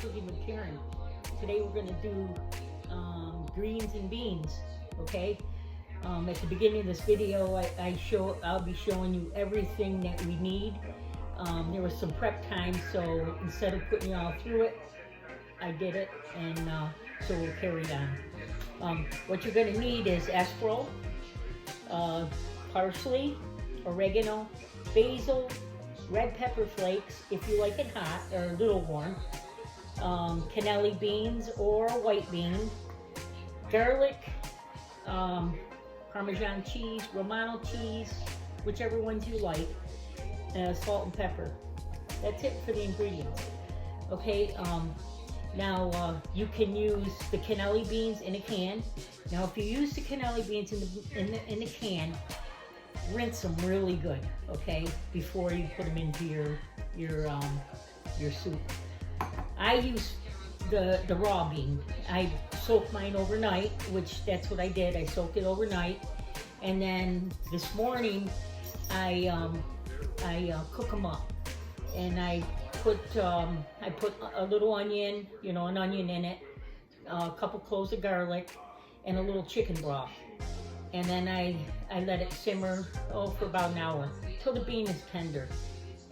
Cooking with Karen. Today we're going to do greens and beans, okay? At the beginning of this video, I'll be showing you everything that we need. There was some prep time, so instead of putting you all through it, I did it, and so we'll carry on. What you're going to need is escrow, parsley, oregano, basil, red pepper flakes if you like it hot or a little warm, cannelli beans or white bean, garlic, Parmesan cheese, Romano cheese, whichever ones you like, salt and pepper. That's it for the ingredients. Okay, now you can use the cannelli beans in a can. Now if you use the cannelli beans in the can, rinse them really good, okay, before you put them into your soup. I use the raw bean. I soak mine overnight, which that's what I did. I soaked it overnight, and then this morning I cook them up, and I put a little onion, an onion in it, a couple cloves of garlic, and a little chicken broth. And then I let it simmer for about an hour till the bean is tender,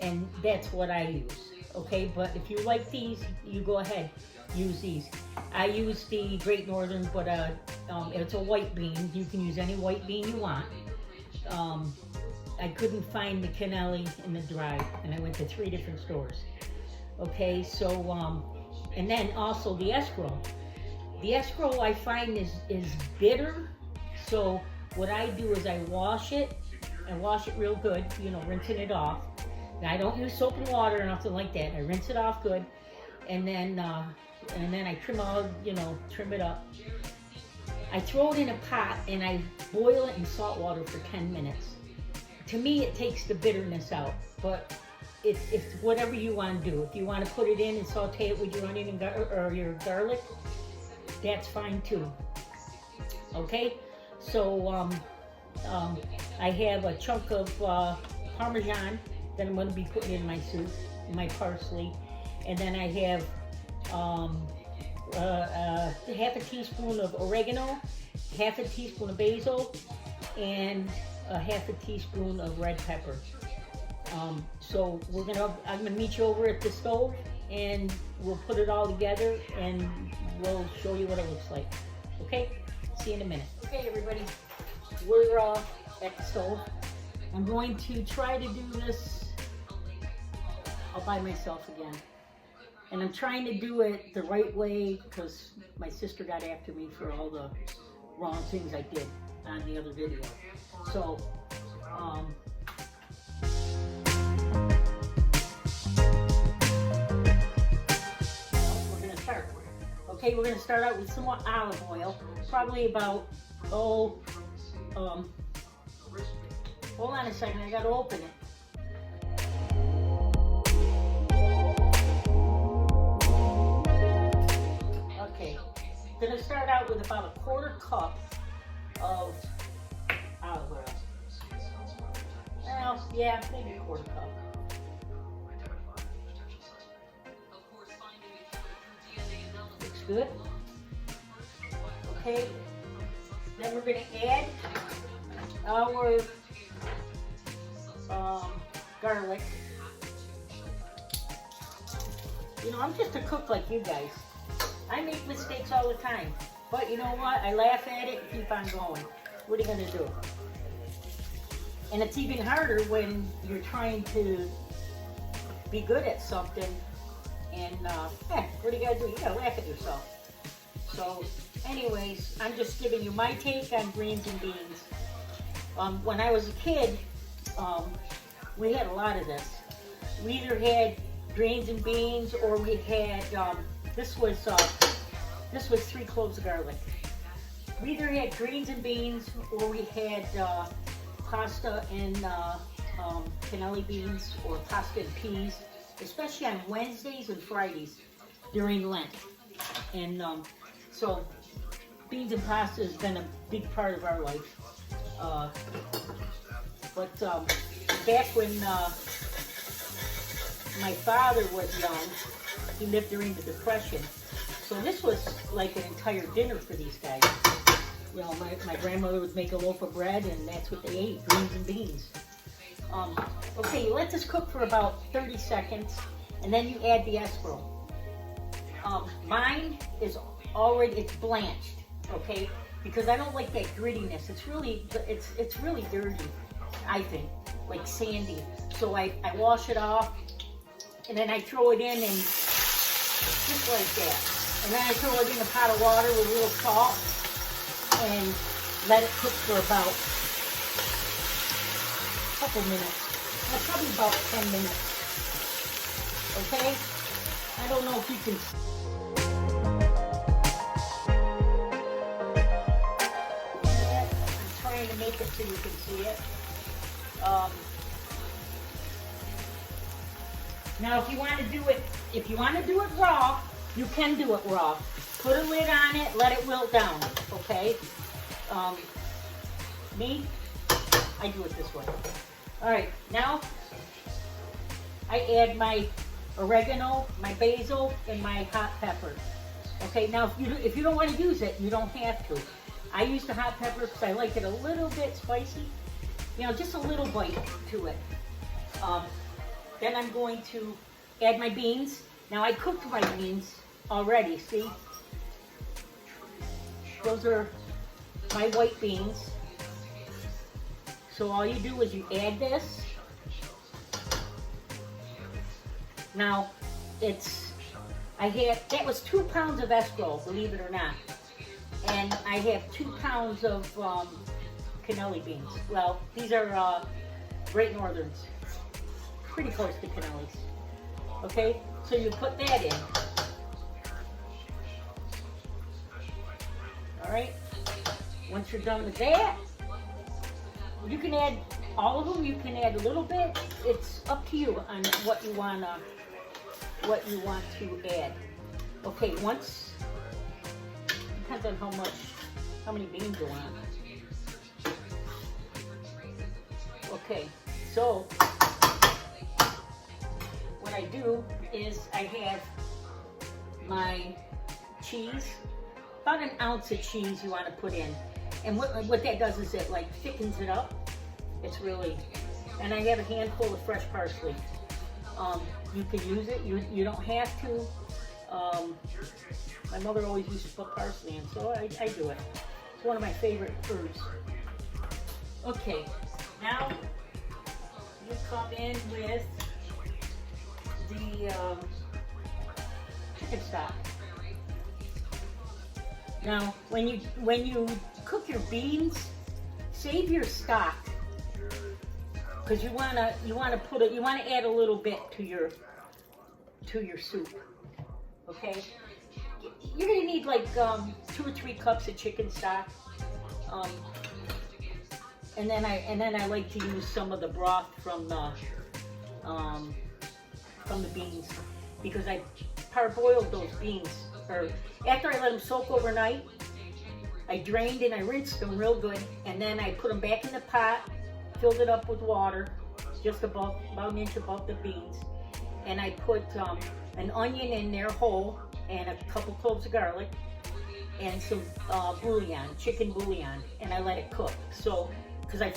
and that's what I use. Okay, but if you like these, you go ahead, use these. I use the Great Northern, but it's a white bean. You can use any white bean you want. I couldn't find the cannelli in the dry, and I went to 3 different stores. Okay, so and then also the escrow. The escrow I find is bitter. So what I do is I wash it real good, rinsing it off. Now, I don't use soap and water or nothing like that. I rinse it off good, and then I trim it up. I throw it in a pot and I boil it in salt water for 10 minutes. To me, it takes the bitterness out, but it's whatever you want to do. If you want to put it in and saute it with your onion or your garlic, that's fine too. Okay. So I have a chunk of Parmesan that I'm going to be putting in my soup, my parsley, and then I have half a teaspoon of oregano, half a teaspoon of basil, and half a teaspoon of red pepper. So I'm gonna meet you over at the stove, and we'll put it all together, and we'll show you what it looks like. Okay? See you in a minute. Okay, everybody, we're at the stove. I'm going to try to do this all by myself again. And I'm trying to do it the right way because my sister got after me for all the wrong things I did on the other video. So, we're going to start. Okay, we're going to start out with some more olive oil. Probably about, hold on a second, I got to open it. Okay, I'm going to start out with about a 1/4 cup of olive oil. Well, yeah, maybe a 1/4 cup. Looks good. Okay, then we're going to add our garlic. I'm just a cook like you guys. I make mistakes all the time, but you know what? I laugh at it and keep on going. What are you going to do? And it's even harder when you're trying to be good at something, and what do you got to do? You got to laugh at yourself. So anyways, I'm just giving you my take on greens and beans. When I was a kid, we had a lot of this. We either had greens and beans, or we had this was 3 cloves of garlic. We either had greens and beans, or we had pasta and cannelli beans, or pasta and peas, especially on Wednesdays and Fridays during Lent. And so beans and pasta has been a big part of our life. But back when my father was young, He lived during the Depression. So this was like an entire dinner for these guys. You know, my grandmother would make a loaf of bread, and that's what they ate, greens and beans. Okay, you let this cook for about 30 seconds, and then you add the escrow. Mine is already, it's blanched, okay? Because I don't like that grittiness. It's really dirty, I think, like sandy. So I wash it off, and then I throw it in, and just like that. And then I throw it in a pot of water with a little salt, and let it cook for about a couple minutes. Probably about 10 minutes. Okay? I don't know if you can. I'm trying to make it so you can see it. Now, if you want to do it raw, you can do it raw. Put a lid on it, let it wilt down. Okay? Me, I do it this way. All right, now I add my oregano, my basil, and my hot pepper. Okay, now if you don't want to use it, you don't have to. I use the hot pepper because I like it a little bit spicy. You know, just a little bite to it. Then I'm going to add my beans. Now I cooked my beans already, see? Those are my white beans. So all you do is you add this. Now, that was 2 pounds of escrow, believe it or not. And I have 2 pounds of cannelli beans. Well, these are Great Northerns. Pretty close to cannellis. Okay, so you put that in. All right, once you're done with that, you can add all of them, you can add a little bit. It's up to you on what you want to add. Okay, depends on how many beans you want. Okay, so what I do is I have my cheese, about an ounce of cheese you want to put in. And what that does is it like thickens it up. It's really, and I have a handful of fresh parsley. You can use it, you don't have to. My mother always used to put parsley in, so I do it. It's one of my favorite foods. Okay, now you come in with the chicken stock. Now, when you cook your beans, save your stock, because you wanna add a little bit to your soup. Okay, you're gonna need like 2 or 3 cups of chicken stock, and then I like to use some of the broth from the beans, because I parboiled those beans. Or after I let them soak overnight, I drained and I rinsed them real good, and then I put them back in the pot, filled it up with water, just about an inch above the beans, and I put an onion in there whole, and a couple cloves of garlic, and some bouillon, chicken bouillon, and I let it cook. So, because I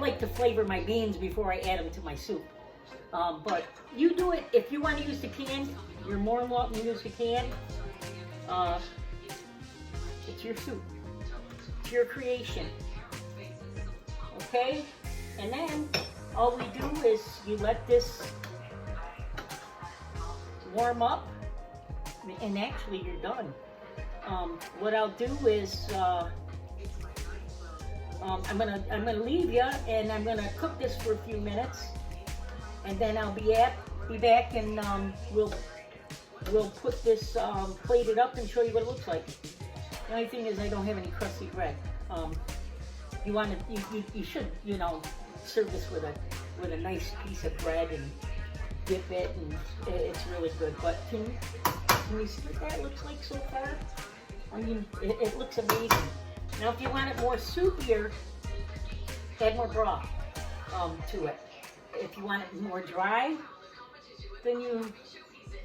like to flavor my beans before I add them to my soup. But you do it, if you want to use the can, you're more than welcome to use the can. It's your soup. It's your creation. Okay? And then all we do is you let this warm up, and actually you're done. What I'll do is I'm gonna leave you, and I'm gonna cook this for a few minutes, and then I'll be back, and we'll put this plated up and show you what it looks like. The only thing is I don't have any crusty bread. You should serve this with a nice piece of bread and dip it, and it's really good. But can you see what that looks like so far? I mean, it looks amazing. Now, if you want it more soupier, add more broth to it. If you want it more dry, then you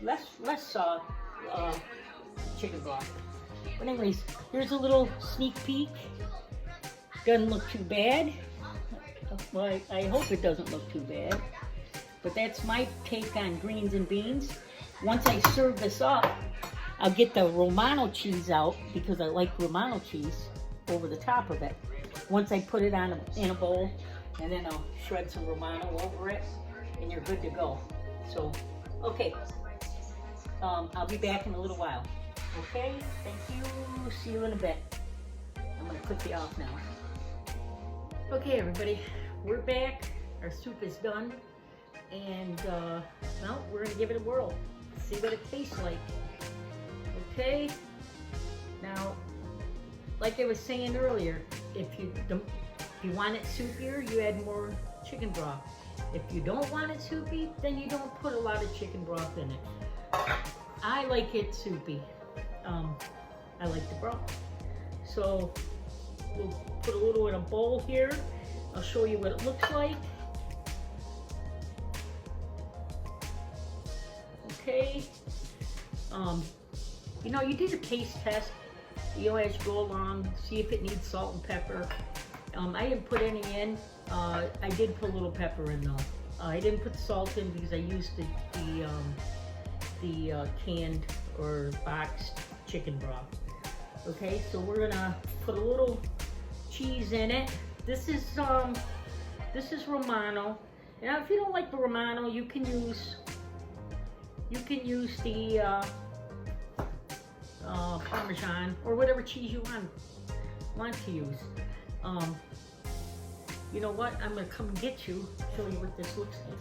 less chicken broth. But anyways, here's a little sneak peek. Doesn't look too bad. Well, I hope it doesn't look too bad. But that's my take on greens and beans. Once I serve this up, I'll get the Romano cheese out because I like Romano cheese over the top of it. Once I put it in a bowl, and then I'll shred some Romano over it, and you're good to go. So, okay. I'll be back in a little while. Okay, thank you. See you in a bit. I'm gonna click you off now. Okay, everybody, we're back. Our soup is done, and well, we're gonna give it a whirl. See what it tastes like. Okay. Now, like I was saying earlier, if you want it soupier, you add more chicken broth. If you don't want it soupy, then you don't put a lot of chicken broth in it. I like it soupy. I like the broth. So we'll put a little in a bowl here. I'll show you what it looks like. Okay. You know, you did a taste test. You know, as you go along, see if it needs salt and pepper. I didn't put any in. I did put a little pepper in though. I didn't put salt in because I used the canned or boxed chicken broth. Okay, so we're gonna put a little cheese in it. This is Romano. Now, if you don't like the Romano, you can use the Parmesan or whatever cheese you want to use. You know what? I'm gonna come and get you, show you what this looks like.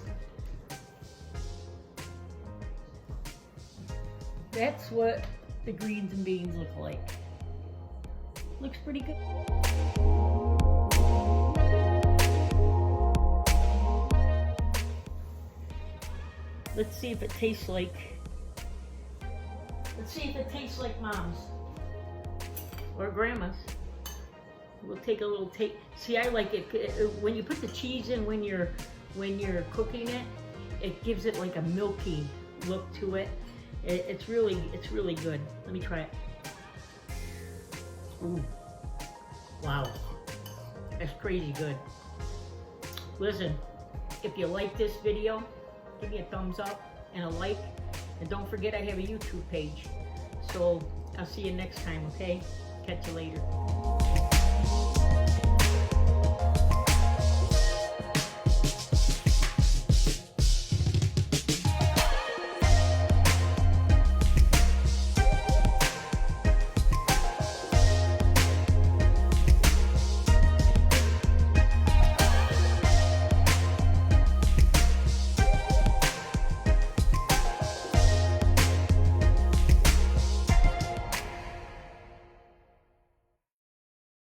That's what the greens and beans look like. Looks pretty good. Let's see if it tastes like. Let's see if it tastes like Mom's or Grandma's. We'll take a little taste. See, I like it when you put the cheese in when you're cooking it. It gives it like a milky look to it. It's really good. Let me try it. Ooh, wow, that's crazy good. Listen, if you like this video, give me a thumbs up and a like, and don't forget I have a YouTube page. So I'll see you next time. Okay, catch you later.